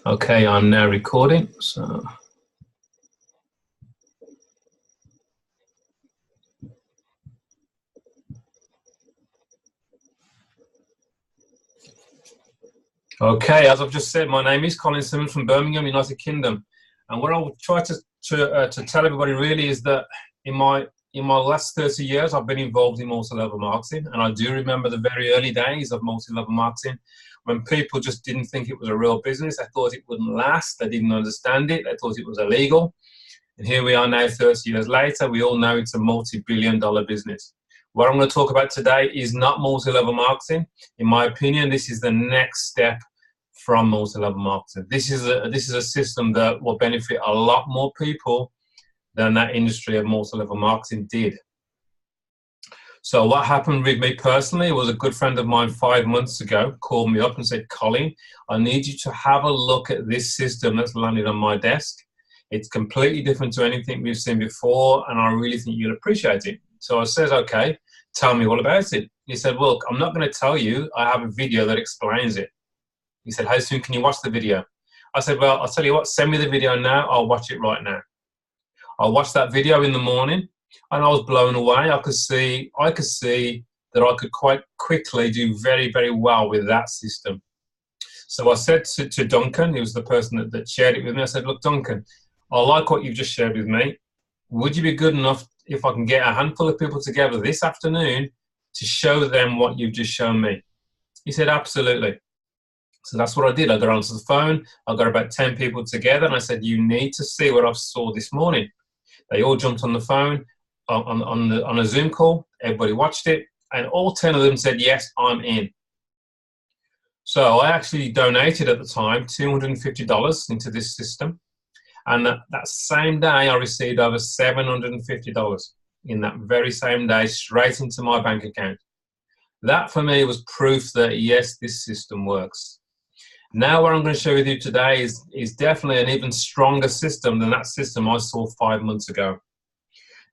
Okay, I'm now recording. So, okay, as I've just said, my name is Colin Simmons from Birmingham, United Kingdom, and what I'll try to tell everybody really is that in my last 30 years, I've been involved in multi-level marketing, and I do remember the very early days of multi-level marketing when people just didn't think it was a real business. They thought it wouldn't last. They didn't understand it. They thought it was illegal. And here we are now, 30 years later. We all know it's a multi-billion-dollar business. What I'm going to talk about today is not multi-level marketing. In my opinion, this is the next step from multi-level marketing. This is a system that will benefit a lot more people than that industry of multi-level marketing did. So what happened with me personally was a good friend of mine 5 months ago called me up and said, Colin, I need you to have a look at this system that's landed on my desk. It's completely different to anything we've seen before, and I really think you'll appreciate it. So I said, okay, tell me all about it. He said, look, I'm not going to tell you. I have a video that explains it. He said, how soon can you watch the video? I said, well, I'll tell you what, send me the video now. I'll watch it right now. I watched that video in the morning, and I was blown away. I could see that I could quite quickly do very, very well with that system. So I said to Duncan, he was the person that shared it with me, I said, look, Duncan, I like what you've just shared with me. Would you be good enough if I can get a handful of people together this afternoon to show them what you've just shown me? He said, absolutely. So that's what I did. I got onto the phone. I got about 10 people together, and I said, you need to see what I saw this morning. They all jumped on the phone on a Zoom call. Everybody watched it, and all 10 of them said, yes, I'm in. So I actually donated at the time $250 into this system. And that same day, I received over $750 in that very same day, straight into my bank account. That for me was proof that yes, this system works. Now what I'm going to share with you today is definitely an even stronger system than that system I saw 5 months ago.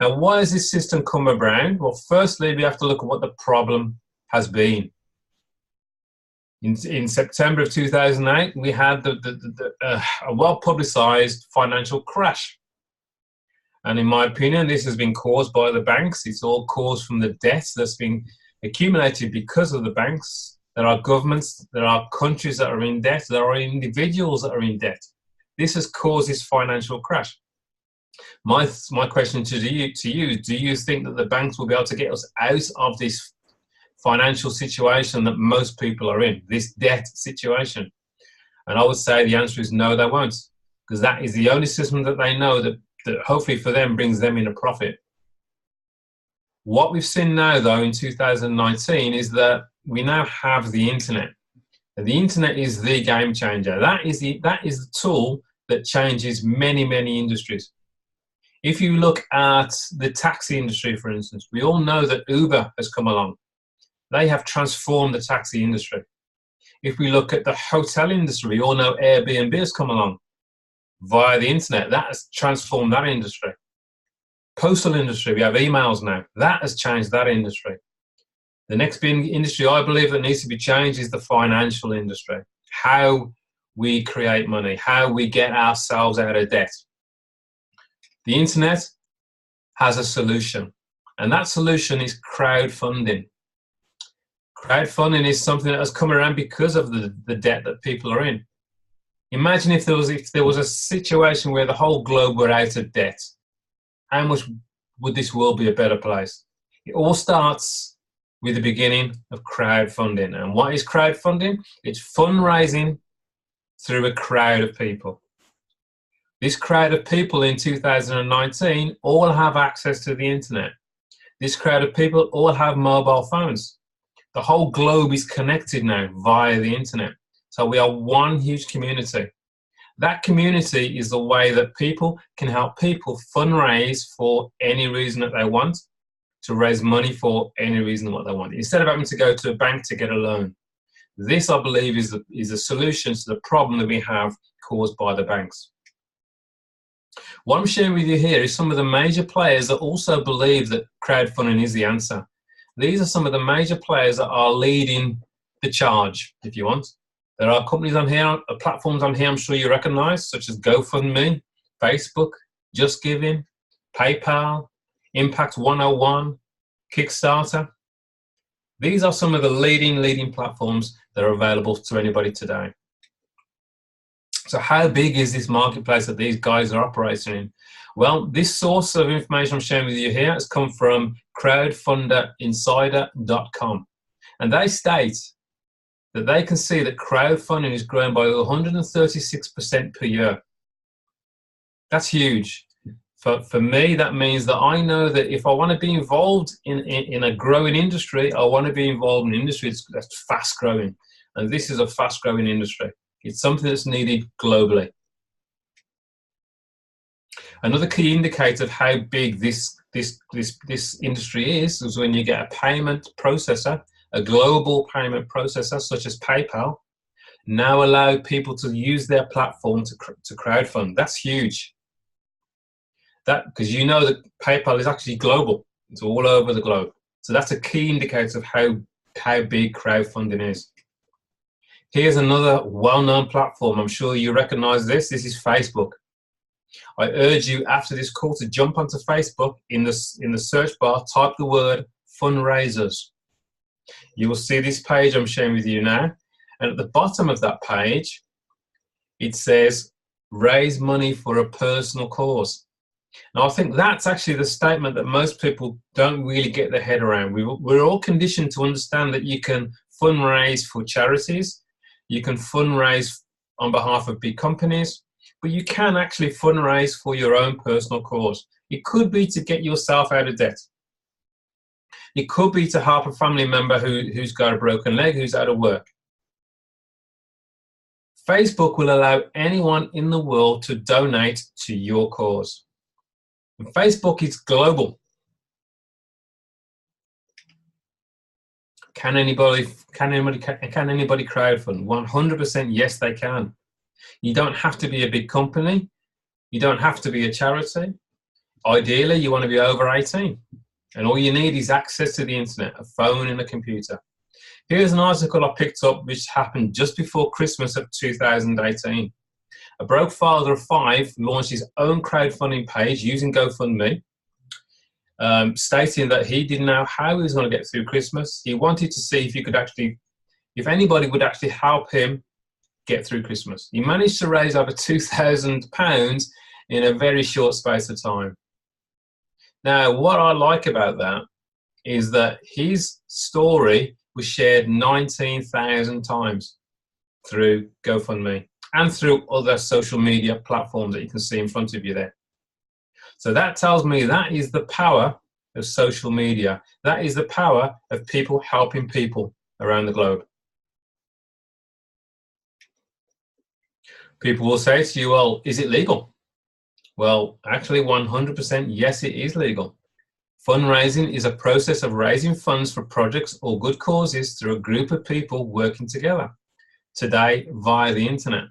Now, why has this system come around? Well, firstly, we have to look at what the problem has been. In September of 2008, we had a well-publicized financial crash. And in my opinion, this has been caused by the banks. It's all caused from the debt that's been accumulated because of the banks. There are governments, there are countries that are in debt, there are individuals that are in debt. This has caused this financial crash. My question to you, do you think that the banks will be able to get us out of this financial situation that most people are in, this debt situation? And I would say the answer is no, they won't, because that is the only system that they know that hopefully for them brings them in a profit. What we've seen now, though, in 2019 is that we now have the internet. And the internet is the game changer. That is the tool that changes many, many industries. If you look at the taxi industry, for instance, we all know that Uber has come along. They have transformed the taxi industry. If we look at the hotel industry, we all know Airbnb has come along via the internet. That has transformed that industry. Postal industry, we have emails now. That has changed that industry. The next big industry I believe that needs to be changed is the financial industry. How we create money, how we get ourselves out of debt. The internet has a solution, and that solution is crowdfunding. Crowdfunding is something that has come around because of the debt that people are in. Imagine if there was a situation where the whole globe were out of debt. How much would this world be a better place? It all starts with the beginning of crowdfunding. And what is crowdfunding? It's fundraising through a crowd of people. This crowd of people in 2019 all have access to the internet. This crowd of people all have mobile phones. The whole globe is connected now via the internet. So we are one huge community. That community is the way that people can help people fundraise for any reason that they want, to raise money for any reason what they want, instead of having to go to a bank to get a loan. This, I believe, is a solution to the problem that we have caused by the banks. What I'm sharing with you here is some of the major players that also believe that crowdfunding is the answer. These are some of the major players that are leading the charge, if you want. There are companies on here, platforms on here I'm sure you recognize, such as GoFundMe, Facebook, Just Giving, PayPal, Impact101, Kickstarter. These are some of the leading platforms that are available to anybody today. So how big is this marketplace that these guys are operating in? Well, this source of information I'm sharing with you here has come from crowdfunderinsider.com. And they state that they can see that crowdfunding is growing by 136% per year. That's huge. For me, that means that I know that if I want to be involved in a growing industry, I want to be involved in an industry that's fast growing. And this is a fast growing industry. It's something that's needed globally. Another key indicator of how big this industry is when you get a payment processor, a global payment processor such as PayPal, now allow people to use their platform to crowdfund. That's huge. Because you know that PayPal is actually global. It's all over the globe. So that's a key indicator of how big crowdfunding is. Here's another well-known platform. I'm sure you recognize this. This is Facebook. I urge you after this call to jump onto Facebook. In the search bar, type the word fundraisers. You will see this page I'm sharing with you now. And at the bottom of that page, it says, raise money for a personal cause. Now, I think that's actually the statement that most people don't really get their head around. We're all conditioned to understand that you can fundraise for charities, you can fundraise on behalf of big companies, but you can actually fundraise for your own personal cause. It could be to get yourself out of debt. It could be to help a family member who's got a broken leg, who's out of work. Facebook will allow anyone in the world to donate to your cause. And Facebook is global. Can anybody crowdfund? 100% yes, they can. You don't have to be a big company. You don't have to be a charity. Ideally, you want to be over 18. And all you need is access to the internet, a phone and a computer. Here's an article I picked up which happened just before Christmas of 2018. A broke father of 5 launched his own crowdfunding page using GoFundMe, stating that he didn't know how he was going to get through Christmas. He wanted to see if anybody would actually help him get through Christmas. He managed to raise over £2,000 in a very short space of time. Now, what I like about that is that his story was shared 19,000 times through GoFundMe and through other social media platforms that you can see in front of you there. So that tells me that is the power of social media. That is the power of people helping people around the globe. People will say to you, well, is it legal? Well, actually 100% yes, it is legal. Fundraising is a process of raising funds for projects or good causes through a group of people working together, today via the internet.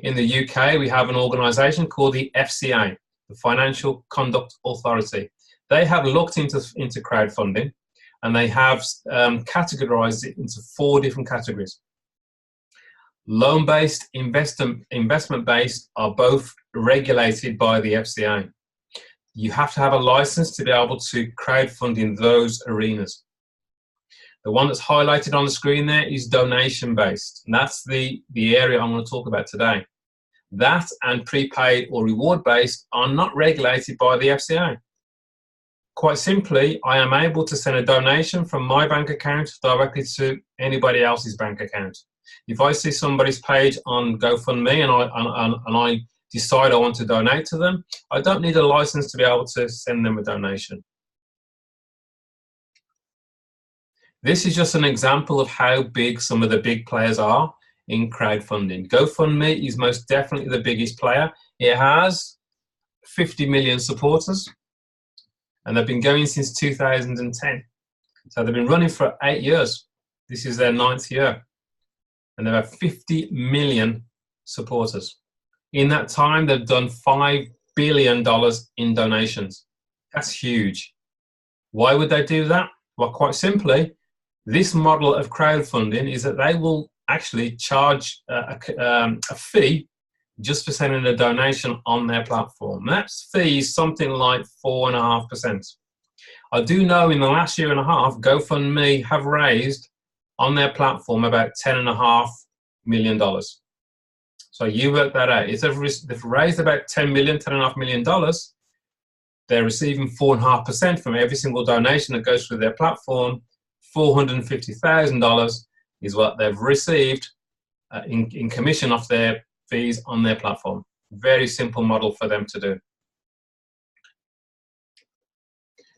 In the UK, we have an organisation called the FCA, the Financial Conduct Authority. They have looked into crowdfunding, and they have categorised it into 4 different categories. Loan-based, investment-based are both regulated by the FCA. You have to have a license to be able to crowdfund in those arenas. The one that's highlighted on the screen there is donation-based, and that's the area I'm going to talk about today. That and prepaid or reward-based are not regulated by the FCA. Quite simply, I am able to send a donation from my bank account directly to anybody else's bank account. If I see somebody's page on GoFundMe and I decide I want to donate to them, I don't need a license to be able to send them a donation. This is just an example of how big some of the big players are in crowdfunding. GoFundMe is most definitely the biggest player. It has 50 million supporters, and they've been going since 2010. So they've been running for 8 years. This is their 9th year. And they have 50 million supporters. In that time, they've done $5 billion in donations. That's huge. Why would they do that? Well, quite simply, this model of crowdfunding is that they will actually charge a fee just for sending a donation on their platform. That fee is something like 4.5%. I do know in the last year and a half, GoFundMe have raised on their platform about $10.5 million. So you work that out. If they've raised about $10.5 million, they're receiving 4.5% from every single donation that goes through their platform. $450,000 is what they've received in commission off their fees on their platform. Very simple model for them to do.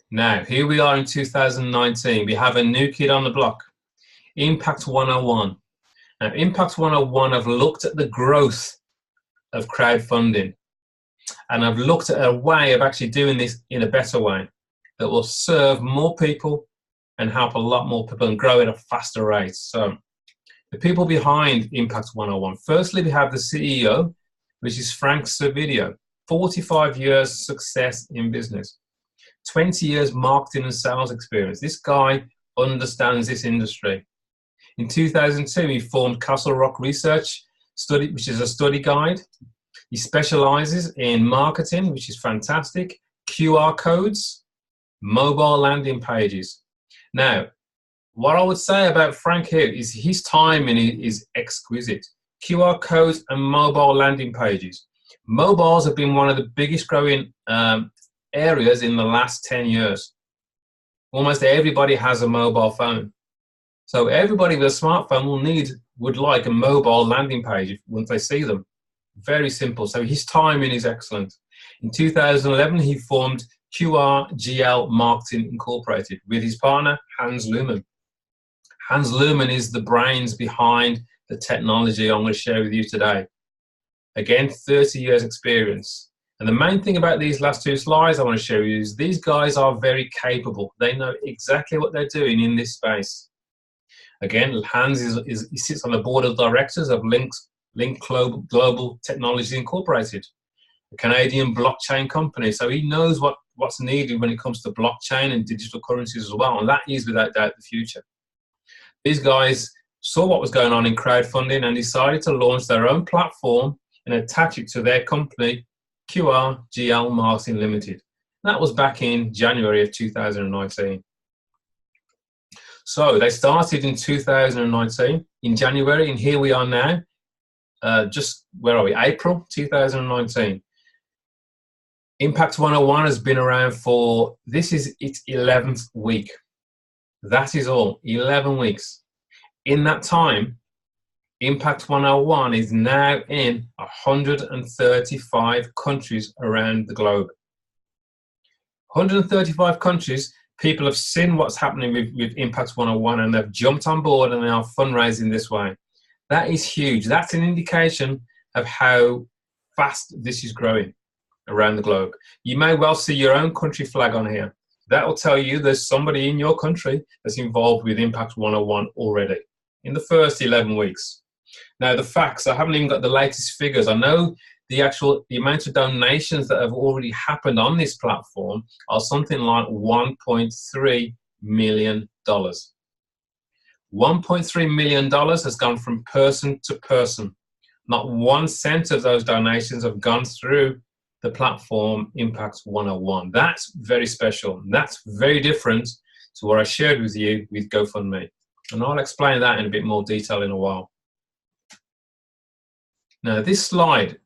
Now, here we are in 2019. We have a new kid on the block, Impact101. Now, Impact101 have looked at the growth of crowdfunding, and I've looked at a way of actually doing this in a better way that will serve more people and help a lot more people and grow at a faster rate. So the people behind Impact101, firstly, we have the CEO, which is Frank Servideo, 45 years success in business, 20 years marketing and sales experience. This guy understands this industry. In 2002, he formed Castle Rock Research Study, which is a study guide. He specializes in marketing, which is fantastic, QR codes, mobile landing pages. Now, what I would say about Frank here is his timing is exquisite. QR codes and mobile landing pages. Mobiles have been one of the biggest growing areas in the last 10 years. Almost everybody has a mobile phone. So everybody with a smartphone would like a mobile landing page once they see them. Very simple. So his timing is excellent. In 2011, he formed QRGL Marketing Incorporated with his partner, Hans Luhmann. Hans Luhmann is the brains behind the technology I'm going to share with you today. Again, 30 years experience. And the main thing about these last two slides I want to show you is these guys are very capable. They know exactly what they're doing in this space. Again, Hans he sits on the board of directors of Link Global Technologies Incorporated, a Canadian blockchain company. So he knows what's needed when it comes to blockchain and digital currencies as well, and that is without doubt the future. These guys saw what was going on in crowdfunding and decided to launch their own platform and attach it to their company, QRGL Marketing Limited. That was back in January of 2019. So they started in 2019, in January, and here we are now, where are we, April 2019. Impact101 has been around for, this is its 11th week. That is all, 11 weeks. In that time, Impact101 is now in 135 countries around the globe. 135 countries, people have seen what's happening with Impact101 and they've jumped on board and they are fundraising this way. That is huge. That's an indication of how fast this is growing around the globe. You may well see your own country flag on here. That will tell you there's somebody in your country that's involved with Impact101 already in the first 11 weeks. Now, the facts, I haven't even got the latest figures. I know the amount of donations that have already happened on this platform are something like $1.3 million. $1.3 million has gone from person to person. Not 1 cent of those donations have gone through the platform Impact101. That's very special. That's very different to what I shared with you with GoFundMe. And I'll explain that in a bit more detail in a while. Now, this slide,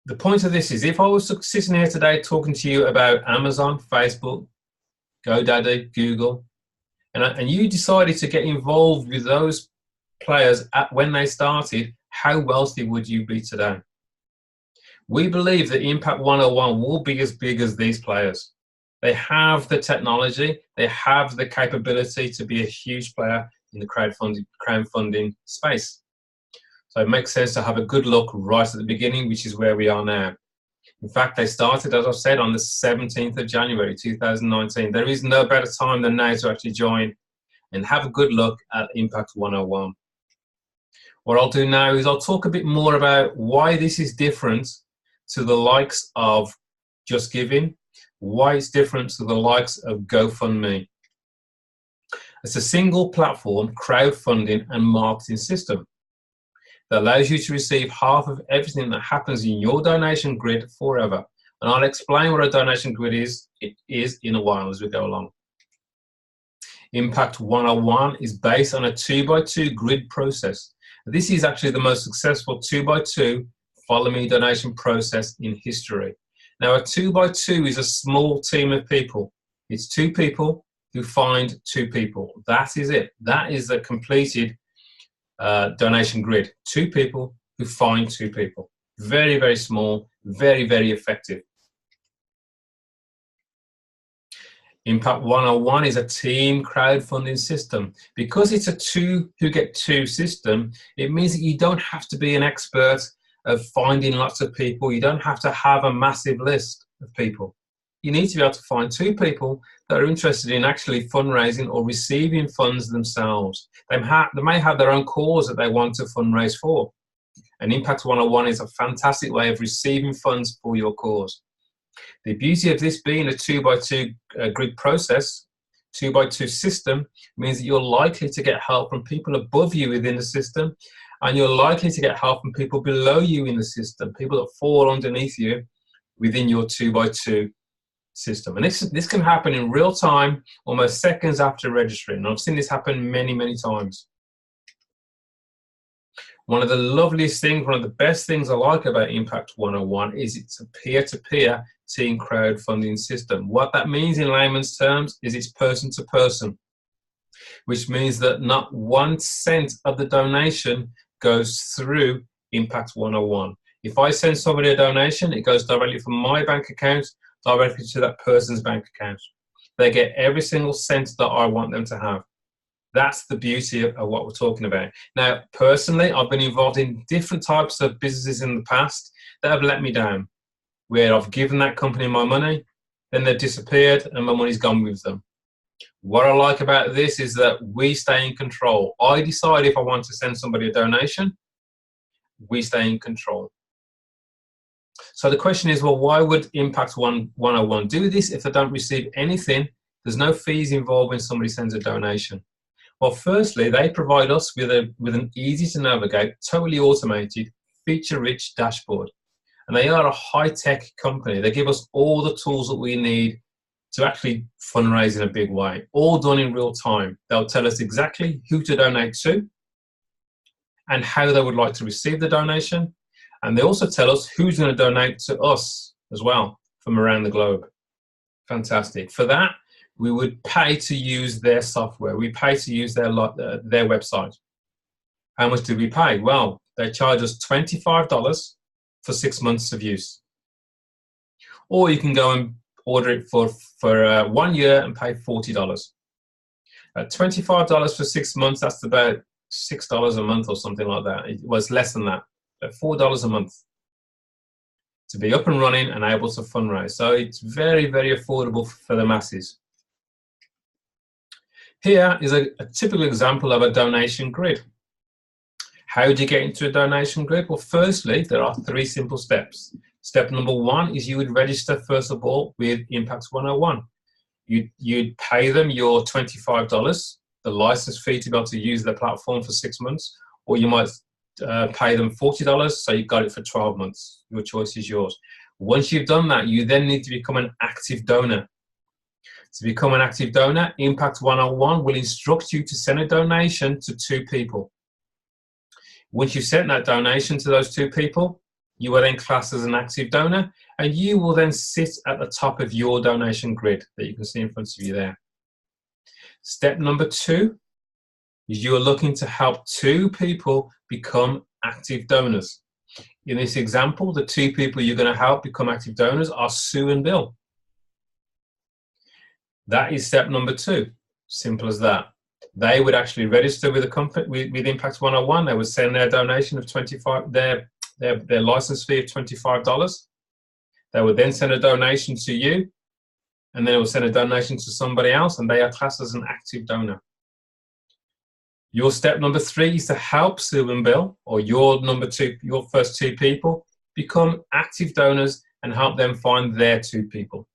the point of this is if I was sitting here today talking to you about Amazon, Facebook, GoDaddy, Google, and you decided to get involved with those players when they started, how wealthy would you be today? We believe that Impact101 will be as big as these players. They have the technology, they have the capability to be a huge player in the crowdfunding space. So it makes sense to have a good look right at the beginning, which is where we are now. In fact, they started, as I've said, on the 17th of January 2019. There is no better time than now to actually join and have a good look at Impact101. What I'll do now is I'll talk a bit more about why this is different to the likes of Just Giving, why it's different to the likes of GoFundMe. It's a single platform crowdfunding and marketing system that allows you to receive half of everything that happens in your donation grid forever. And I'll explain what a donation grid is in a while as we go along. Impact 101 is based on a 2x2 grid process. This is actually the most successful 2x2 follow me donation process in history. Now, a 2x2 is a small team of people. It's two people who find two people. That is it. That is the completed donation grid. Two people who find two people. Very, very small, very, very effective. Impact 101 is a team crowdfunding system. Because it's a two who get two system, it means that you don't have to be an expert of finding lots of people. You don't have to have a massive list of people. You need to be able to find two people that are interested in actually fundraising or receiving funds themselves. They may have their own cause that they want to fundraise for. And Impact 101 is a fantastic way of receiving funds for your cause. The beauty of this being a 2x2 grid process, 2x2 system, means that you're likely to get help from people above you within the system, and you're likely to get help from people below you in the system, people that fall underneath you within your 2x2 system. And this can happen in real time, almost seconds after registering. And I've seen this happen many, many times. One of the loveliest things, one of the best things I like about Impact 101 is it's a peer-to-peer team crowdfunding system. What that means in layman's terms is it's person to person, which means that not 1 cent of the donation goes through Impact 101. If I send somebody a donation, it goes directly from my bank account directly to that person's bank account. They get every single cent that I want them to have. That's the beauty of what we're talking about. Now, personally, I've been involved in different types of businesses in the past that have let me down, where I've given that company my money, then they've disappeared and my money's gone with them. What I like about this is that we stay in control. I decide if I want to send somebody a donation, we stay in control. So the question is, well, why would Impact 101 do this if they don't receive anything? There's no fees involved when somebody sends a donation. Well, firstly, they provide us with an easy to navigate, totally automated, feature-rich dashboard. And they are a high-tech company. They give us all the tools that we need to actually fundraise in a big way, all done in real time. They'll tell us exactly who to donate to and how they would like to receive the donation. And they also tell us who's going to donate to us as well from around the globe. Fantastic. For that, we would pay to use their software. We pay to use their website. How much do we pay? Well, they charge us $25 for 6 months of use. Or you can go and order it for 1 year and pay $40. At $25 for 6 months, that's about $6 a month or something like that. It was less than that, about $4 a month to be up and running and able to fundraise. So it's very, very affordable for the masses. Here is a typical example of a donation grid. How do you get into a donation grid? Well, firstly, there are 3 simple steps. Step number 1 is you would register, first of all, with Impact 101. You'd pay them your $25, the license fee to be able to use their platform for 6 months, or you might pay them $40, so you got it for 12 months. Your choice is yours. Once you've done that, you then need to become an active donor. To become an active donor, Impact 101 will instruct you to send a donation to 2 people. Once you've sent that donation to those 2 people, you are then classed as an active donor, and you will then sit at the top of your donation grid that you can see in front of you there. Step number 2 is you are looking to help 2 people become active donors. In this example, the 2 people you're going to help become active donors are Sue and Bill. That is step number 2. Simple as that. They would actually register with a company with Impact 101. They would send their donation of $25, their license fee of $25. They would then send a donation to you, and then it will send a donation to somebody else, and they are classed as an active donor. Your step number 3 is to help Sue and Bill, or your first 2 people, become active donors and help them find their 2 people.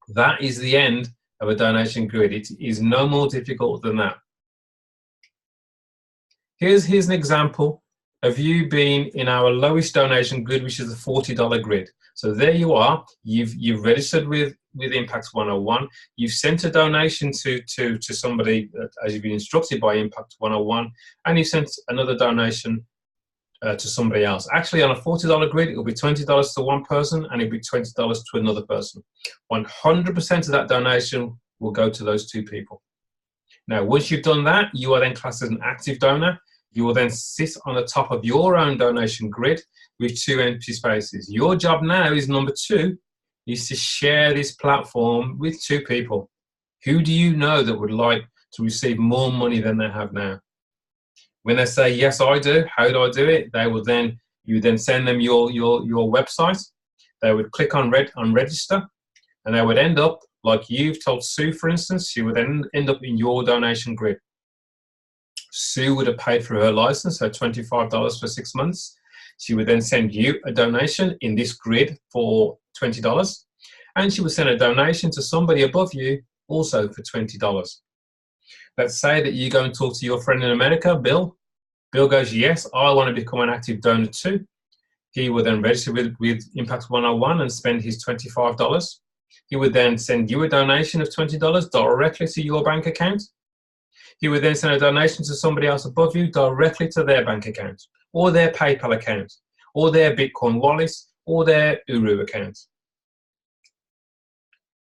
That is the end of a donation grid. It is no more difficult than that. Here's an example of you being in our lowest donation grid, which is the $40 grid. So there you are. You've registered with Impact101. You've sent a donation to somebody as you've been instructed by Impact101, and you sent another donation to somebody else. Actually, on a $40 grid, it will be $20 to one person, and it'll be $20 to another person. 100% of that donation will go to those two people. Now, once you've done that, you are then classed as an active donor. You will then sit on the top of your own donation grid with 2 empty spaces. Your job now is number 2, is to share this platform with 2 people. Who do you know that would like to receive more money than they have now? When they say, yes, I do, how do I do it? You then send them your website. They would click on register, and they would end up, like you've told Sue, for instance, she would then end up in your donation grid. Sue would have paid for her license, her $25 for 6 months. She would then send you a donation in this grid for $20, and she would send a donation to somebody above you also for $20. Let's say that you go and talk to your friend in America, Bill. Bill goes, yes, I want to become an active donor too. He would then register with Impact101 and spend his $25. He would then send you a donation of $20 directly to your bank account. He would then send a donation to somebody else above you directly to their bank account, or their PayPal account, or their Bitcoin wallet, or their Uru account.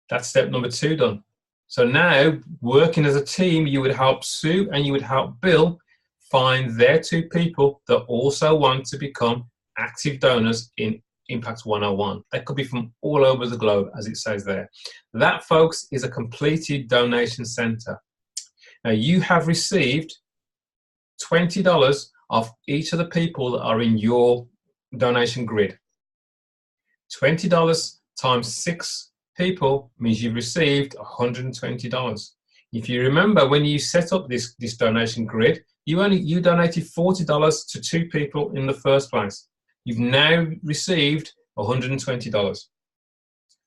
That's step number 2 done. So now, working as a team, you would help Sue and you would help Bill find their 2 people that also want to become active donors in Impact101. They could be from all over the globe, as it says there. That, folks, is a completed donation center. Now, you have received $20 off each of the people that are in your donation grid. $20 times 6 people means you've received $120. If you remember, when you set up this donation grid, you donated $40 to 2 people in the first place. You've now received $120,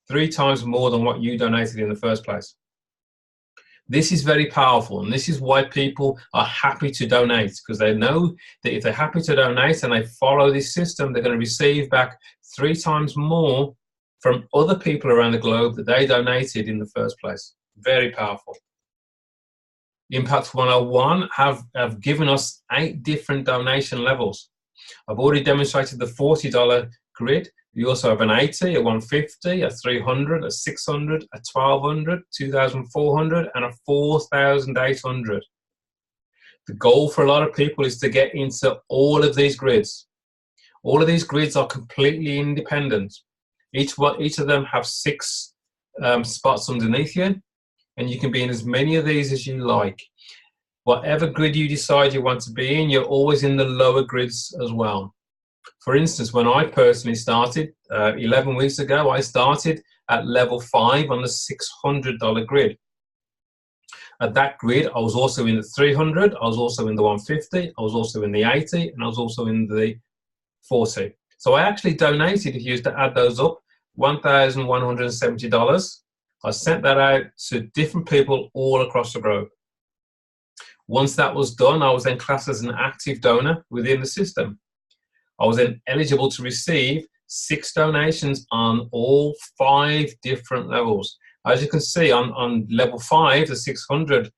3 times more than what you donated in the first place. This is very powerful, and this is why people are happy to donate, because they know that if they're happy to donate and they follow this system, they're going to receive back 3 times more from other people around the globe that they donated in the first place. Very powerful. Impact101 have given us 8 different donation levels. I've already demonstrated the $40 grid. We also have an 80, a 150, a 300, a 600, a 1200, 2400, and a 4800. The goal for a lot of people is to get into all of these grids. All of these grids are completely independent. Each of them have 6 spots underneath you, and you can be in as many of these as you like. Whatever grid you decide you want to be in, you're always in the lower grids as well. For instance, when I personally started 11 weeks ago, I started at level 5 on the $600 grid. At that grid, I was also in the 300, I was also in the 150, I was also in the 80, and I was also in the 40. So I actually donated, if you used to add those up, $1,170. I sent that out to different people all across the globe. Once that was done, I was then classed as an active donor within the system. I was then eligible to receive 6 donations on all 5 different levels. As you can see, on level 5, the 600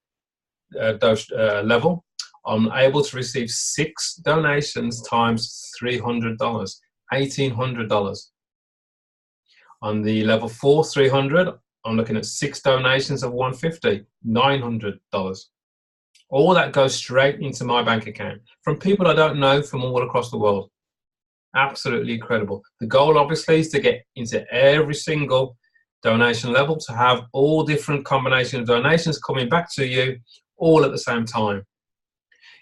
level, I'm able to receive 6 donations times $300, $1,800. On the level 4, 300, I'm looking at 6 donations of $150, $900. All that goes straight into my bank account from people I don't know from all across the world. Absolutely incredible. The goal, obviously, is to get into every single donation level, to have all different combinations of donations coming back to you all at the same time.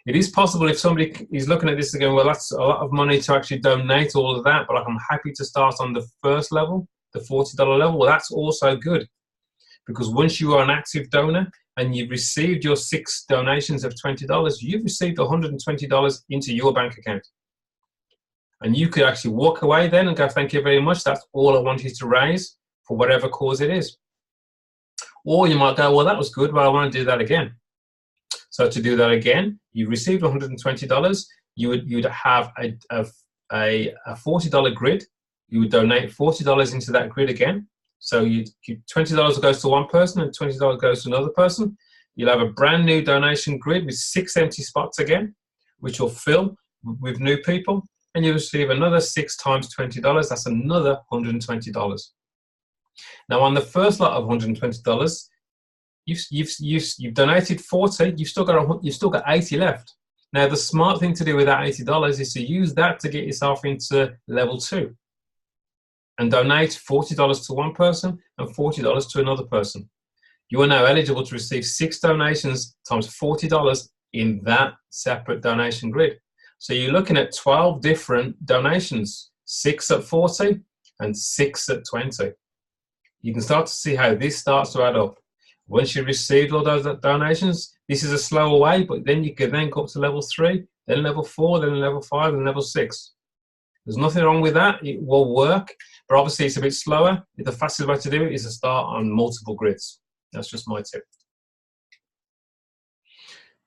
It is possible if somebody is looking at this and going, well, that's a lot of money to actually donate all of that, but I'm happy to start on the first level, the $40 level. Well, that's also good, because once you are an active donor and you've received your 6 donations of $20, you've received $120 into your bank account. And you could actually walk away then and go, thank you very much, that's all I wanted to raise for whatever cause it is. Or you might go, well, that was good, but I want to do that again. So to do that again, you received $120. You'd have a $40 grid. You would donate $40 into that grid again. So $20 goes to one person and $20 goes to another person. You'll have a brand new donation grid with 6 empty spots again, which will fill with new people. And you receive another 6 times $20. That's another $120. Now, on the first lot of $120, you've donated 40. You've still got 80 left. Now, the smart thing to do with that $80 is to use that to get yourself into level 2 and donate $40 to one person and $40 to another person. You are now eligible to receive 6 donations times $40 in that separate donation grid. So you're looking at 12 different donations, 6 at 40 and 6 at 20. You can start to see how this starts to add up. Once you've received all those donations, this is a slower way, but then you can then go up to level 3, then level 4, then level 5, and level 6. There's nothing wrong with that. It will work, but obviously it's a bit slower. The fastest way to do it is to start on multiple grids. That's just my tip.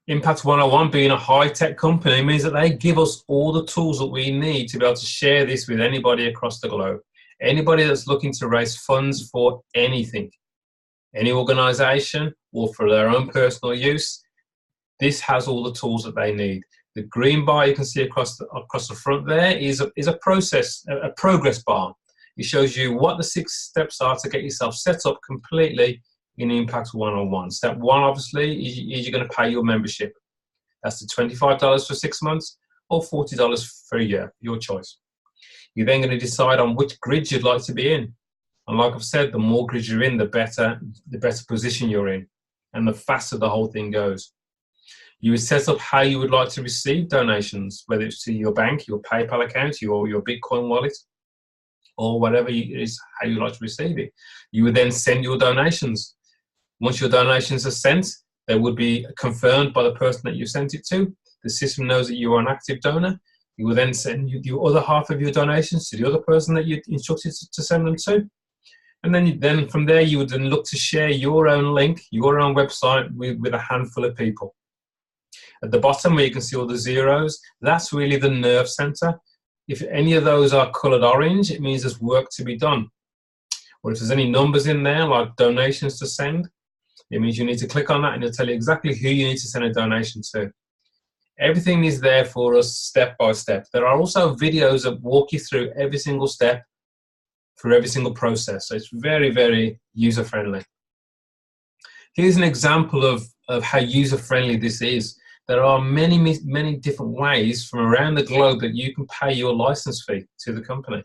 Impact101, being a high-tech company, means that they give us all the tools that we need to be able to share this with anybody across the globe. Anybody that's looking to raise funds for anything, any organization, or for their own personal use, this has all the tools that they need. The green bar you can see across the front there is a progress bar. It shows you what the 6 steps are to get yourself set up completely in Impact101. Step 1, obviously, is you're going to pay your membership. That's the $25 for 6 months or $40 for a year, your choice. You're then going to decide on which grid you'd like to be in. And like I've said, the more grids you're in, the better position you're in, and the faster the whole thing goes. You would set up how you would like to receive donations, whether it's to your bank, your PayPal account, or your Bitcoin wallet, or whatever is how you like to receive it. You would then send your donations. Once your donations are sent, they would be confirmed by the person that you sent it to. The system knows that you are an active donor. You will then send the other half of your donations to the other person that you instructed to send them to. And then from there, you would then look to share your own link, your own website with a handful of people. At the bottom where you can see all the zeros, that's really the nerve center. If any of those are colored orange, it means there's work to be done. Or if there's any numbers in there, like donations to send, it means you need to click on that and it'll tell you exactly who you need to send a donation to. Everything is there for us step by step. There are also videos that walk you through every single step for every single process. So it's very, very user-friendly. Here's an example of how user-friendly this is. There are many different ways from around the globe that you can pay your license fee to the company,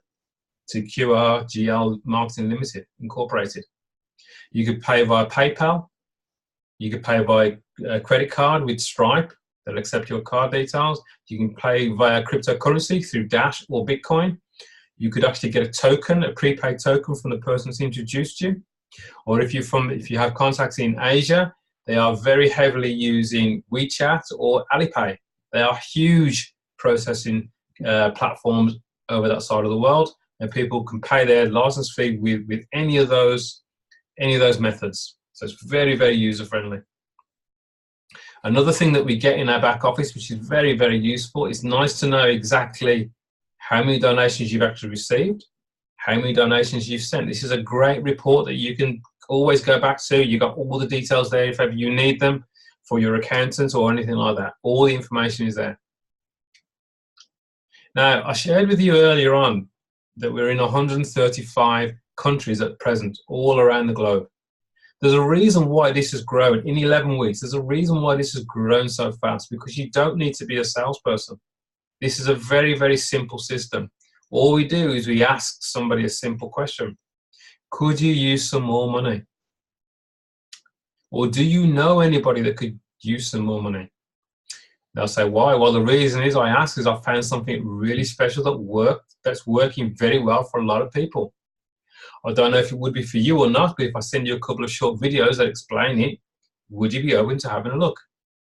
to QRGL Marketing Limited, Incorporated. You could pay via PayPal. You could pay by credit card with Stripe. They'll accept your card details. You can pay via cryptocurrency through Dash or Bitcoin. You could actually get a token, a prepaid token from the person who's introduced you. Or if you have contacts in Asia, they are very heavily using WeChat or Alipay. They are huge processing platforms over that side of the world, and people can pay their license fee with any of those methods. So it's very, very user friendly. Another thing that we get in our back office, which is very, very useful, it's nice to know exactly how many donations you've actually received, how many donations you've sent. This is a great report that you can always go back to. You've got all the details there if ever you need them for your accountant or anything like that. All the information is there. Now, I shared with you earlier on that we're in 135 countries at present, all around the globe. There's a reason why this has grown in 11 weeks. There's a reason why this has grown so fast, because you don't need to be a salesperson. This is a very, very simple system. All we do is we ask somebody a simple question. Could you use some more money? Or do you know anybody that could use some more money? They'll say, why? Well, the reason is I asked is I found something really special that's working very well for a lot of people. I don't know if it would be for you or not, but if I send you a couple of short videos that explain it, would you be open to having a look?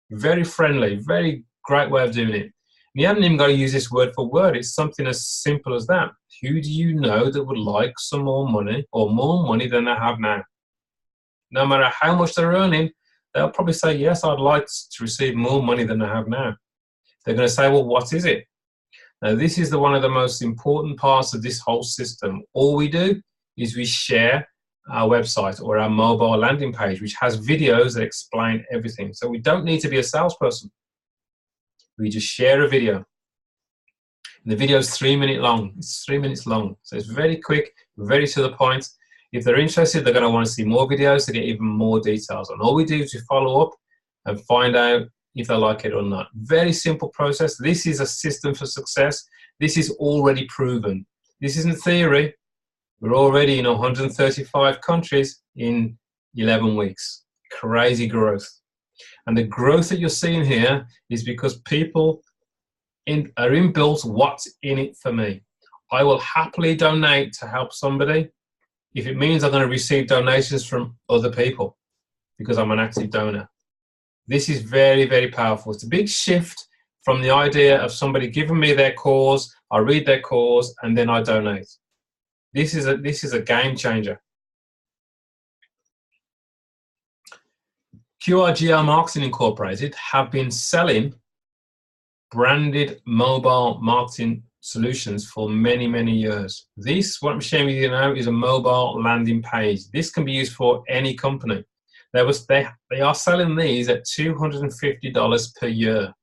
Very friendly, very great way of doing it. And you haven't even got to use this word for word. It's something as simple as that. Who do you know that would like some more money or more money than they have now? no matter how much they're earning, they'll probably say, yes, I'd like to receive more money than I have now. They're going to say, well, what is it? Now, this is one of the most important parts of this whole system. All we do is we share our website or our mobile landing page, which has videos that explain everything. So we don't need to be a salesperson. We just share a video. And the video is 3 minutes long. It's 3 minutes long. So it's very quick, very to the point. If they're interested, they're going to want to see more videos to get even more details. And all we do is we follow up and find out if they like it or not. Very simple process. This is a system for success. This is already proven. This isn't theory. We're already in 135 countries in 11 weeks. Crazy growth. And the growth that you're seeing here is because people are inbuilt what's in it for me. I will happily donate to help somebody if it means I'm going to receive donations from other people because I'm an active donor. This is very, very powerful. It's a big shift from the idea of somebody giving me their cause, I read their cause, and then I donate. This is a game changer. QRGL Marketing Incorporated have been selling branded mobile marketing solutions for many, many years. This, what I'm sharing with you now, is a mobile landing page. This can be used for any company. They are selling these at $250 per year.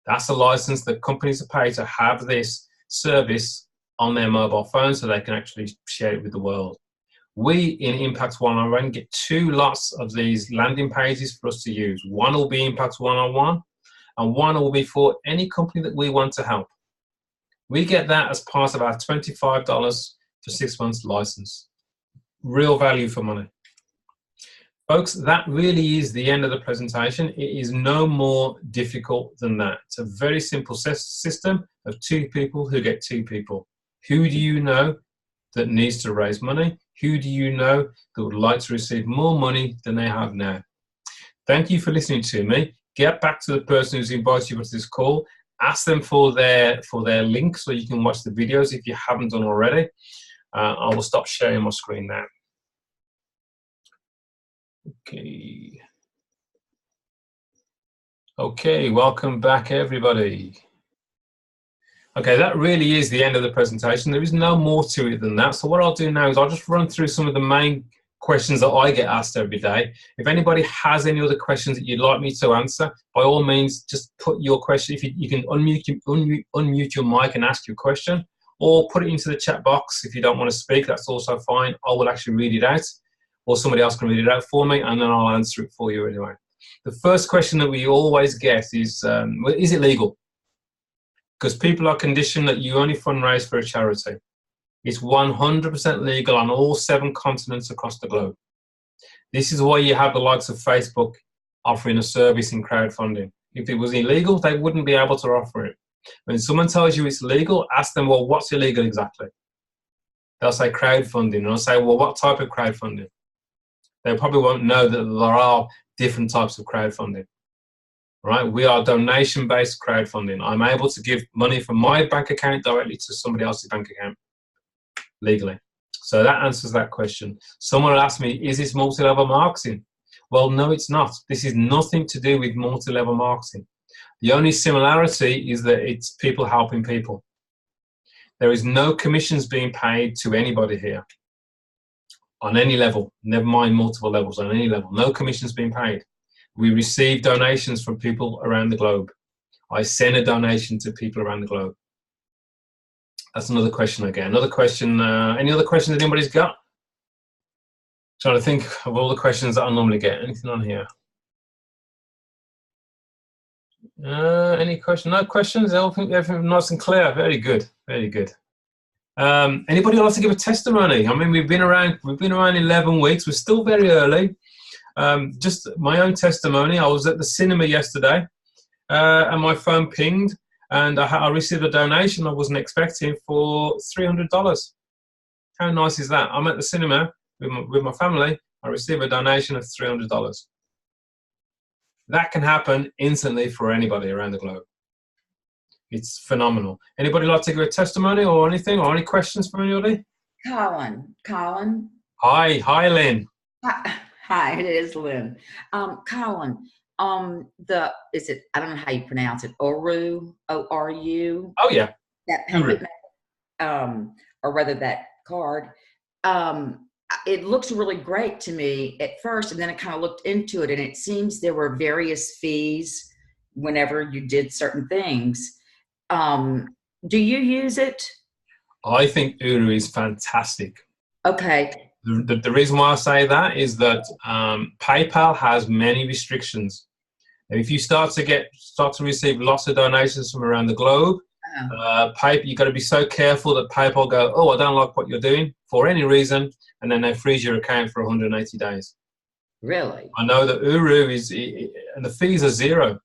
That's a license that companies are paid to have this service on their mobile phone so they can actually share it with the world. We in Impact101 get 2 lots of these landing pages for us to use. One will be Impact101 and one will be for any company that we want to help. We get that as part of our $25 for 6 months license. Real value for money. Folks, that really is the end of the presentation. It is no more difficult than that. It's a very simple system of 2 people who get 2 people. Who do you know that needs to raise money? Who do you know that would like to receive more money than they have now? Thank you for listening to me. Get back to the person who's invited you to this call. Ask them for their link so you can watch the videos if you haven't done already. I will stop sharing my screen now. Okay, welcome back everybody. Okay, that really is the end of the presentation. There is no more to it than that. So what I'll do now is I'll just run through some of the main questions that I get asked every day. If anybody has any other questions that you'd like me to answer, by all means, just put your question. If you can unmute your mic and ask your question, or put it into the chat box if you don't want to speak, that's also fine. I will actually read it out, or somebody else can read it out for me, and then I'll answer it for you anyway. The first question that we always get is it legal? Because people are conditioned that you only fundraise for a charity. It's 100% legal on all 7 continents across the globe. This is why you have the likes of Facebook offering a service in crowdfunding. If it was illegal, they wouldn't be able to offer it. When someone tells you it's legal, ask them, well, what's illegal exactly? They'll say crowdfunding, and I'll say, well, what type of crowdfunding? They probably won't know that there are different types of crowdfunding. Right? We are donation-based crowdfunding. I'm able to give money from my bank account directly to somebody else's bank account legally. So that answers that question. Someone will ask me, is this multi-level marketing? Well, no, it's not. This is nothing to do with multi-level marketing. The only similarity is that it's people helping people. There is no commissions being paid to anybody here on any level, never mind multiple levels, on any level. No commissions being paid. We receive donations from people around the globe. I send a donation to people around the globe. That's another question again. Another question, any other questions that anybody's got? Trying to think of all the questions that I normally get. Anything on here? Any question? No questions? Everything nice and clear. Very good. Very good. Anybody like to give a testimony? I mean, we've been around 11 weeks. We're still very early. Just my own testimony. I was at the cinema yesterday, and my phone pinged, and I received a donation I wasn't expecting for $300. How nice is that? I'm at the cinema with my family. I receive a donation of $300. That can happen instantly for anybody around the globe. It's phenomenal. Anybody like to give a testimony or anything, or any questions from anybody? Colin. Hi, Lynn. Hi, it is Lynn. Colin, I don't know how you pronounce it, Oru, O-R-U, Oh yeah, that Uru. payment, or rather that card. It looks really great to me at first, and then I kind of looked into it, and it seems there were various fees whenever you did certain things. Do you use it? I think Uru is fantastic. Okay. The reason why I say that is that PayPal has many restrictions. And if you start to receive lots of donations from around the globe, Uh, you've got to be so careful that PayPal go, oh, I don't like what you're doing for any reason, and then they freeze your account for 180 days. really? I know that Uru and the fees are zero.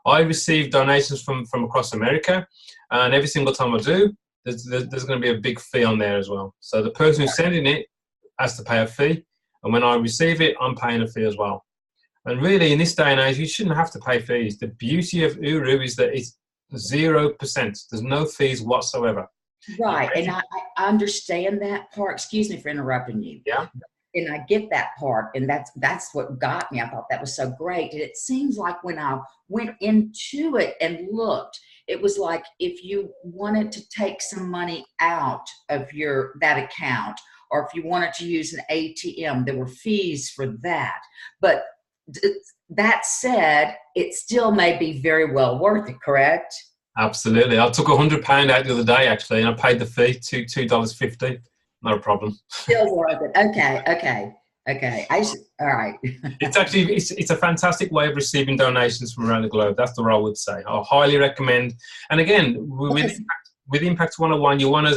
I receive donations from across America, and every single time I do, there's going to be a big fee on there as well. So the person who's sending it has to pay a fee, and when I receive it, I'm paying a fee as well. And really, in this day and age, you shouldn't have to pay fees. The beauty of Uru is that it's 0%. There's no fees whatsoever. Right. And I understand that part. Excuse me for interrupting you. Yeah. And I get that part. And that's what got me. I thought that was so great. And it seems like when I went into it and looked, it was like if you wanted to take some money out of that account, or if you wanted to use an ATM, there were fees for that. But that said, it still may be very well worth it, correct? Absolutely. I took £100 out the other day, actually, and I paid the fee, $2.50. Not a problem. Still worth it. Okay. All right. It's a fantastic way of receiving donations from around the globe. That's the way I would say. I highly recommend. And again, with Impact 101, you want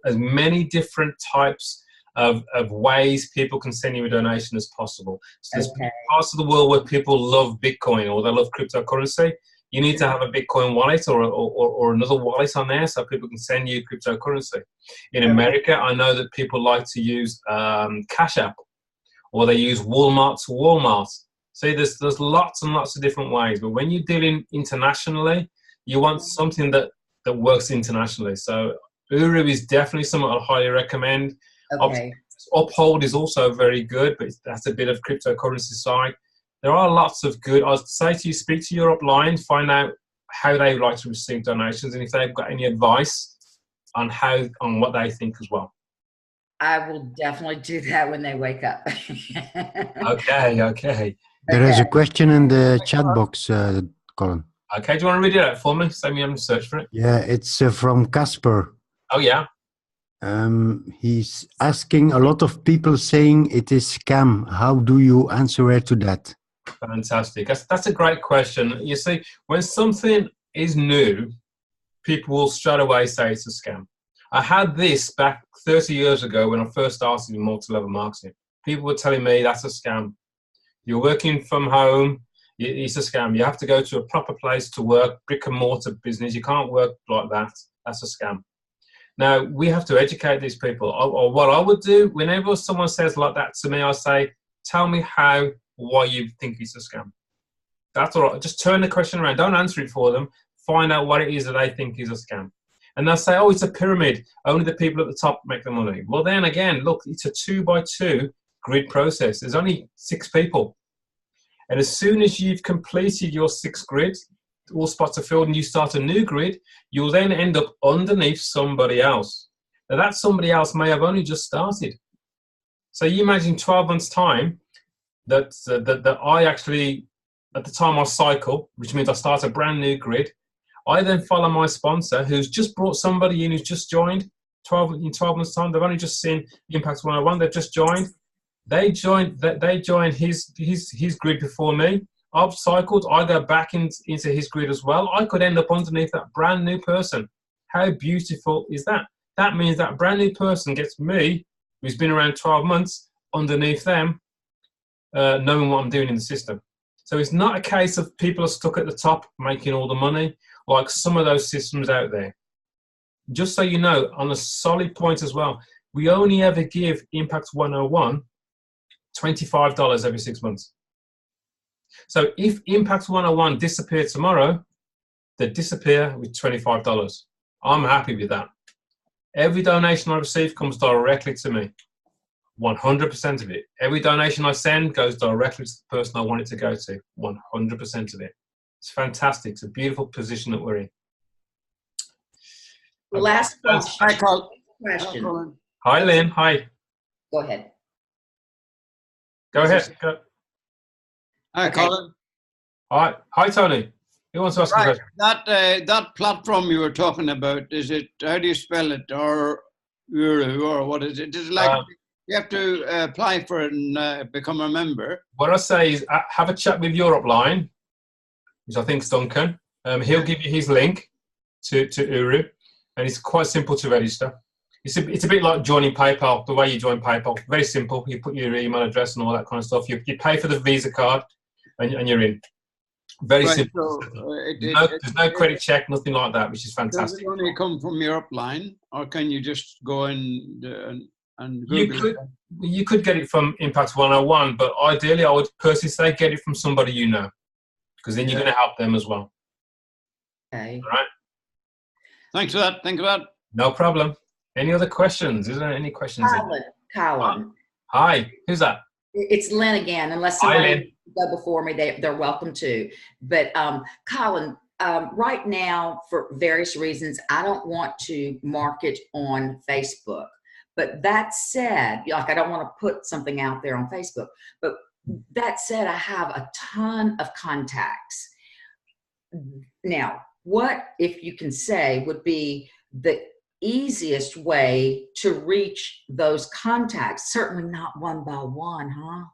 as many different types of ways people can send you a donation as possible. So there's parts of the world where people love Bitcoin or they love cryptocurrency. You need to have a Bitcoin wallet or another wallet on there so people can send you cryptocurrency. In America, I know that people like to use Cash App, or they use Walmart to Walmart. See, there's lots and lots of different ways. But when you're dealing internationally, you want something that works internationally. So Uru is definitely something I'd highly recommend. Okay. Uphold is also very good, but that's a bit of cryptocurrency side. There are lots of good. I'd say to you, speak to your upline, find out how they like to receive donations, and if they've got any advice on what they think as well. I will definitely do that when they wake up. Okay. There is a question in the chat box, Colin. Okay, do you want to read it out for me? So me having to search for it. Yeah, it's from Casper. Oh yeah. He's asking a lot of people saying it is scam. How do you answer to that? Fantastic. That's a great question. You see, when something is new, people will straight away say it's a scam. I had this back 30 years ago when I first started in multi-level marketing. People were telling me that's a scam. You're working from home, it's a scam. You have to go to a proper place to work, brick and mortar business. You can't work like that. That's a scam. Now, we have to educate these people. Or what I would do, whenever someone says like that to me, I say, tell me why you think it's a scam. That's all right. Just turn the question around. Don't answer it for them. Find out what it is that they think is a scam. And they'll say, oh, it's a pyramid. Only the people at the top make the money. Well, then again, look, it's a 2x2 grid process. There's only 6 people. And as soon as you've completed your 6 grids, all spots are filled, and you start a new grid, you'll then end up underneath somebody else. Now, that somebody else may have only just started. So you imagine 12 months' time that I actually, at the time I cycle, which means I start a brand new grid, I then follow my sponsor who's just brought somebody in who's just joined. In 12 months' time, they've only just seen Impact 101, they've just joined. They joined his grid before me. I've cycled, I go back into his grid as well. I could end up underneath that brand new person. How beautiful is that? That means that brand new person gets me, who's been around 12 months, underneath them, knowing what I'm doing in the system. So it's not a case of people are stuck at the top making all the money, like some of those systems out there. Just so you know, on a solid point as well, we only ever give Impact 101 $25 every 6 months. So if Impact 101 disappeared tomorrow, they disappear with $25. I'm happy with that. Every donation I receive comes directly to me. 100% of it. Every donation I send goes directly to the person I want it to go to. 100% of it. It's fantastic. It's a beautiful position that we're in. Last question. Hi, Colin. Question. Hi, Lynn. Hi. Go ahead. Go ahead. Go. Hi, Okay. Colin. Hi, Tony. Who wants to ask a Right. question? That platform you were talking about, is it, how do you spell it? Or Uru, or what is it? Is it like you have to apply for it and become a member? What I say is have a chat with Europe Line, which I think is Duncan. He'll give you his link to Uru, and it's quite simple to register. It's a bit like joining PayPal, the way you join PayPal. Very simple. You put your email address and all that kind of stuff. You pay for the Visa card, and you're in. Very Right, simple. so there's no credit check, nothing like that, which is fantastic. Does it only come from Europe Line, or can you just go in and Google it? You could get it from Impact101, but ideally I would personally say get it from somebody you know, because then you're going to help them as well. Okay. All right. Thanks for that. Thank you for that. No problem. Any other questions? Is there any questions? Colin. Hi. Who's that? It's Lynn again. Unless Hi, somebody Lynn. go before me, they're welcome to. But Colin, right now, for various reasons, I don't want to market on Facebook. But that said, like I don't want to put something out there on Facebook. But that said, I have a ton of contacts. Now, what, if you can say, would be the easiest way to reach those contacts? Certainly not one by one, huh?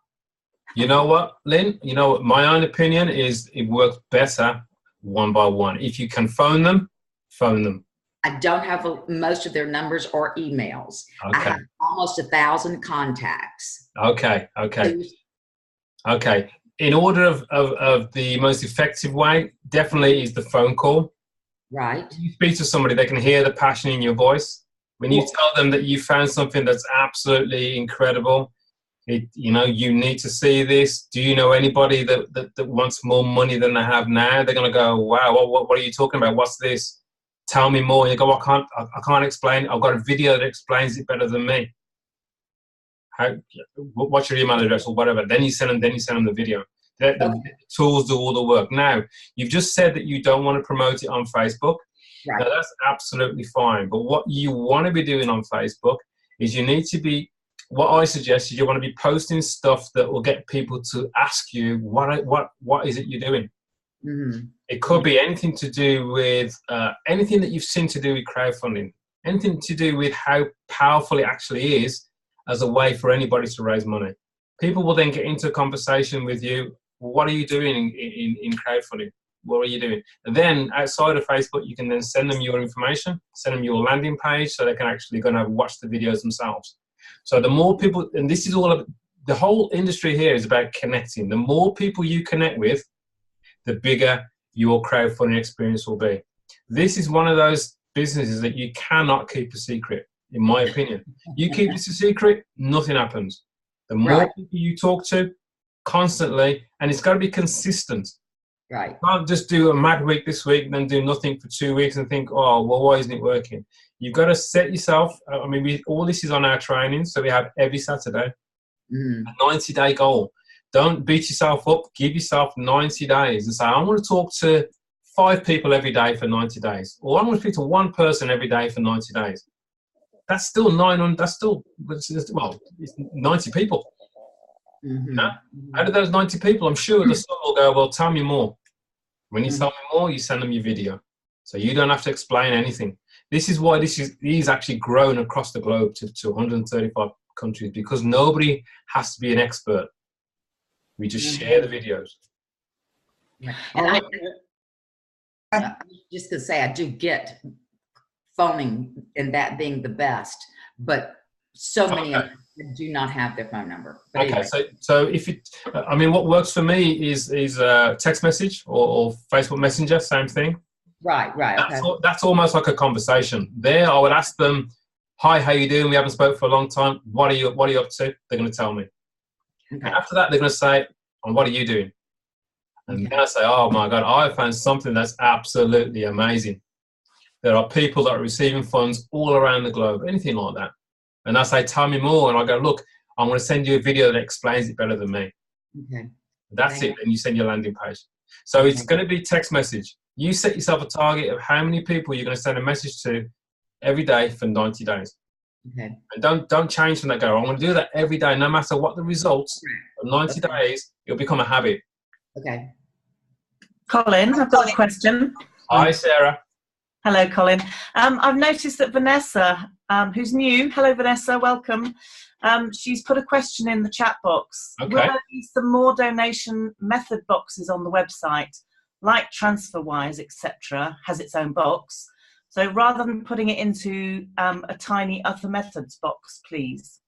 You know what, Lynn? You know what? My own opinion is it works better one by one. If you can phone them, phone them. I don't have most of their numbers or emails. Okay. I have almost 1,000 contacts. Okay. In order of the most effective way, definitely is the phone call. Right. When you speak to somebody, they can hear the passion in your voice. When you tell them that you found something that's absolutely incredible, you need to see this. Do you know anybody that wants more money than they have now? They're going to go, wow, what are you talking about? What's this? Tell me more. And you go, I can't explain it. I've got a video that explains it better than me. What's your email address or whatever? Then you send them the video. The tools do all the work. Now, you've just said that you don't want to promote it on Facebook. Right. Now, that's absolutely fine. But what you want to be doing on Facebook is you need to be, what I suggest is you want to be posting stuff that will get people to ask you, what is it you're doing? Mm-hmm. It could be anything to do with, anything that you've seen to do with crowdfunding, anything to do with how powerful it actually is as a way for anybody to raise money. People will then get into a conversation with you. What are you doing in crowdfunding? What are you doing? And then outside of Facebook, you can then send them your information, send them your landing page, so they can actually go and watch the videos themselves. So the more people, and this is all of the whole industry here is about connecting. The more people you connect with, the bigger your crowdfunding experience will be. This is one of those businesses that you cannot keep a secret, in my opinion. You keep this a secret, nothing happens. The more people you talk to constantly, and it's got to be consistent. Right. You can't just do a mad week this week and then do nothing for 2 weeks and think, oh, well, why isn't it working? You've got to set yourself, I mean, all this is on our training, so we have every Saturday, a 90-day goal. Don't beat yourself up. Give yourself 90 days and say, I want to talk to 5 people every day for 90 days. Or I want to speak to 1 person every day for 90 days. That's still 900, that's still, well, it's 90 people. Mm-hmm. Yeah? Out of those 90 people, I'm sure the son will go, well, tell me more. When you tell me more, you send them your video. So you don't have to explain anything. This is why this is actually grown across the globe to 135 countries, because nobody has to be an expert. We just share the videos. Yeah. And I'm just going to say, I do get phoning and that being the best, but so many of them do not have their phone number. But okay, anyway. so if it, I mean, what works for me is text message or Facebook Messenger, same thing. Right. Okay. That's almost like a conversation. There, I would ask them, "Hi, how you doing? We haven't spoken for a long time. What are you up to?" They're going to tell me. Okay. And after that, they're going to say, "And what are you doing?" And then I say, "Oh my God, I found something that's absolutely amazing. There are people that are receiving funds all around the globe, anything like that." And I say, "Tell me more." And I go, "Look, I'm going to send you a video that explains it better than me. Okay. That's it. And you send your landing page. So it's going to be text message. You set yourself a target of how many people you're going to send a message to every day for 90 days. Okay. And don't change from that goal. I'm going to do that every day, no matter what the results. For 90 days, it'll become a habit. Okay. Colin, I've got a question. Hi, Sarah. Hello, Colin. I've noticed that Vanessa, who's new, hello, Vanessa, welcome. She's put a question in the chat box. Okay. Will there be some more donation method boxes on the website, like TransferWise, etc., has its own box? So rather than putting it into a tiny other methods box, please.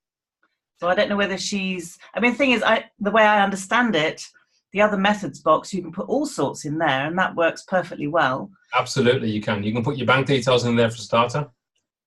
So I don't know whether she's, I mean, the thing is, the way I understand it, the other methods box, you can put all sorts in there, and that works perfectly well. Absolutely, you can. You can put your bank details in there for starter.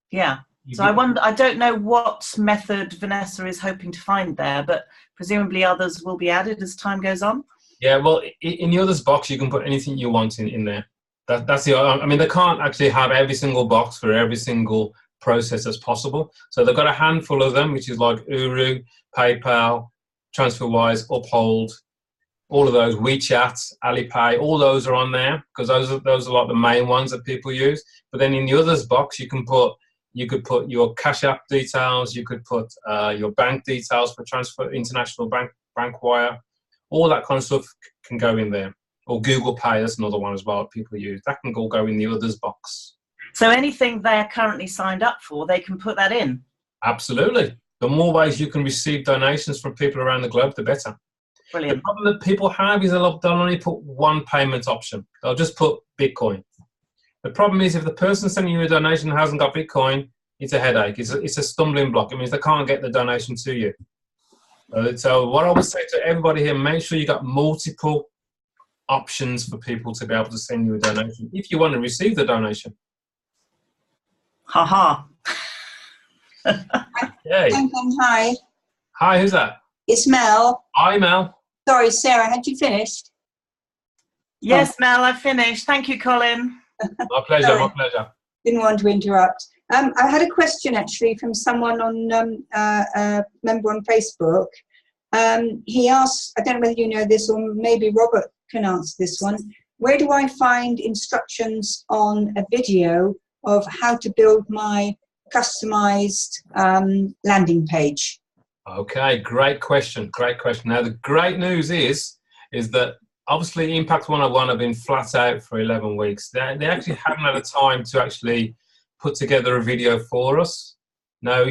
Yeah. So I don't know what method Vanessa is hoping to find there, but presumably others will be added as time goes on. Yeah, well, in the others box, you can put anything you want in there. That's the. I mean, they can't actually have every single box for every single process as possible. So they've got a handful of them, which is like Uru, PayPal, TransferWise, Uphold, all of those, WeChat, Alipay, all those are on there because those are like the main ones that people use. But then in the others box, you could put your Cash App details, you could put your bank details for transfer, international bank wire, all that kind of stuff can go in there. Or Google Pay, that's another one as well people use. That can all go in the others box. So anything they're currently signed up for, they can put that in? Absolutely. The more ways you can receive donations from people around the globe, the better. Brilliant. The problem that people have is they'll only put one payment option. They'll just put Bitcoin. The problem is if the person sending you a donation hasn't got Bitcoin, it's a headache. It's a stumbling block. It means they can't get the donation to you. So what I would say to everybody here, make sure you got multiple options for people to be able to send you a donation if you want to receive the donation. Ha Yay. Hi. Hi, who's that? It's Mel. Hi, Mel. Sorry, Sarah, had you finished? Yes, Mel, I finished. Thank you, Colin. My pleasure, Sorry. my pleasure. Didn't want to interrupt. I had a question actually from someone on a member on Facebook. He asked, I don't know whether you know this or maybe Robert can answer this one. Where do I find instructions on a video of how to build my customized landing page? Okay, great question. Great question. Now, the great news is that obviously Impact101 have been flat out for 11 weeks. They actually haven't had a time to actually put together a video for us. Now,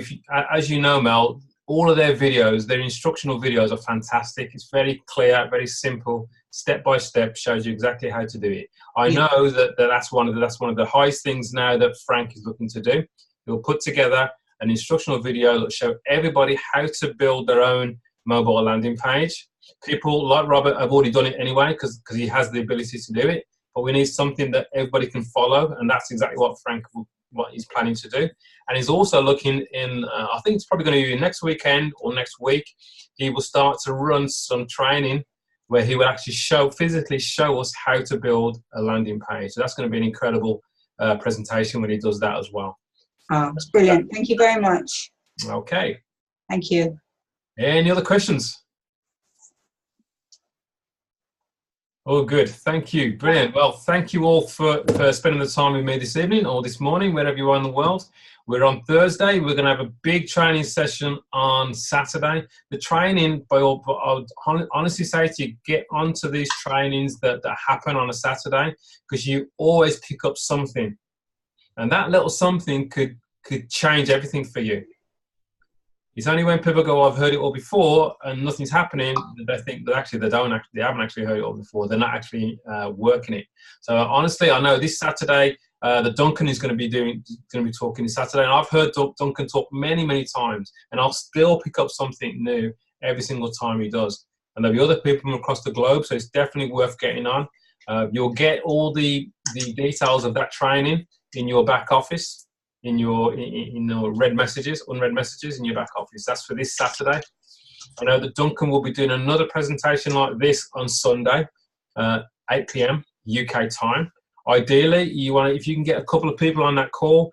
as you know, Mel, all of their videos, their instructional videos are fantastic. It's very clear, very simple, step by step, shows you exactly how to do it. I know that's one of the highest things now that Frank is looking to do. He'll put together an instructional video that show everybody how to build their own mobile landing page. People like Robert have already done it anyway because he has the ability to do it, but we need something that everybody can follow, and that's exactly what Frank what he's planning to do. And he's also looking in, I think it's probably going to be next weekend or next week, he will start to run some training where he will actually physically show us how to build a landing page. So that's going to be an incredible presentation when he does that as well. Oh, that's brilliant. Thank you very much. Okay. Thank you. Any other questions? Oh, good. Thank you. Brilliant. Well, thank you all for spending the time with me this evening or this morning, wherever you are in the world. We're on Thursday. We're going to have a big training session on Saturday. The training, I would honestly say to you, get onto these trainings that happen on a Saturday because you always pick up something. And that little something could change everything for you. It's only when people go, I've heard it all before and nothing's happening, that they think that actually they haven't actually heard it all before. They're not actually working it. So honestly, I know this Saturday, the Duncan is going to be talking this Saturday. And I've heard Duncan talk many, many times, and I'll still pick up something new every single time he does. And there'll be other people from across the globe, so it's definitely worth getting on. You'll get all the details of that training in your back office. In your unread messages in your back office. That's for this Saturday. I know that Duncan will be doing another presentation like this on Sunday, 8 p.m. UK time. Ideally, if you can get a couple of people on that call,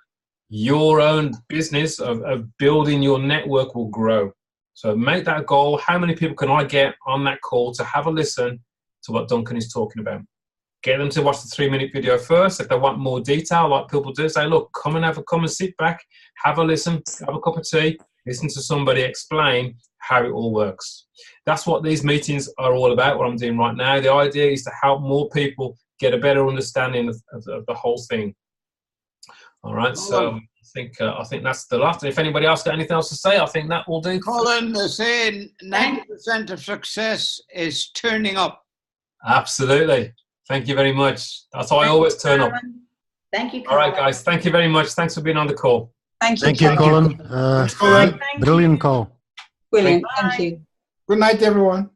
your own business of building your network will grow. So make that a goal. How many people can I get on that call to have a listen to what Duncan is talking about? Get them to watch the 3-minute video first. If they want more detail, like people do, say, look, come and sit back, have a listen, have a cup of tea, listen to somebody explain how it all works. That's what these meetings are all about, what I'm doing right now. The idea is to help more people get a better understanding of the whole thing. All right, so I think that's the last. And if anybody else got anything else to say, I think that will do. Colin is saying 90% of success is turning up. Absolutely. Thank you very much. That's how I always turn up. Thank you, Colin. All right, guys. Thank you very much. Thanks for being on the call. Thank you. Thank you, Colin. Thanks, Colin. Brilliant call. Brilliant. Thank you. Good night, everyone.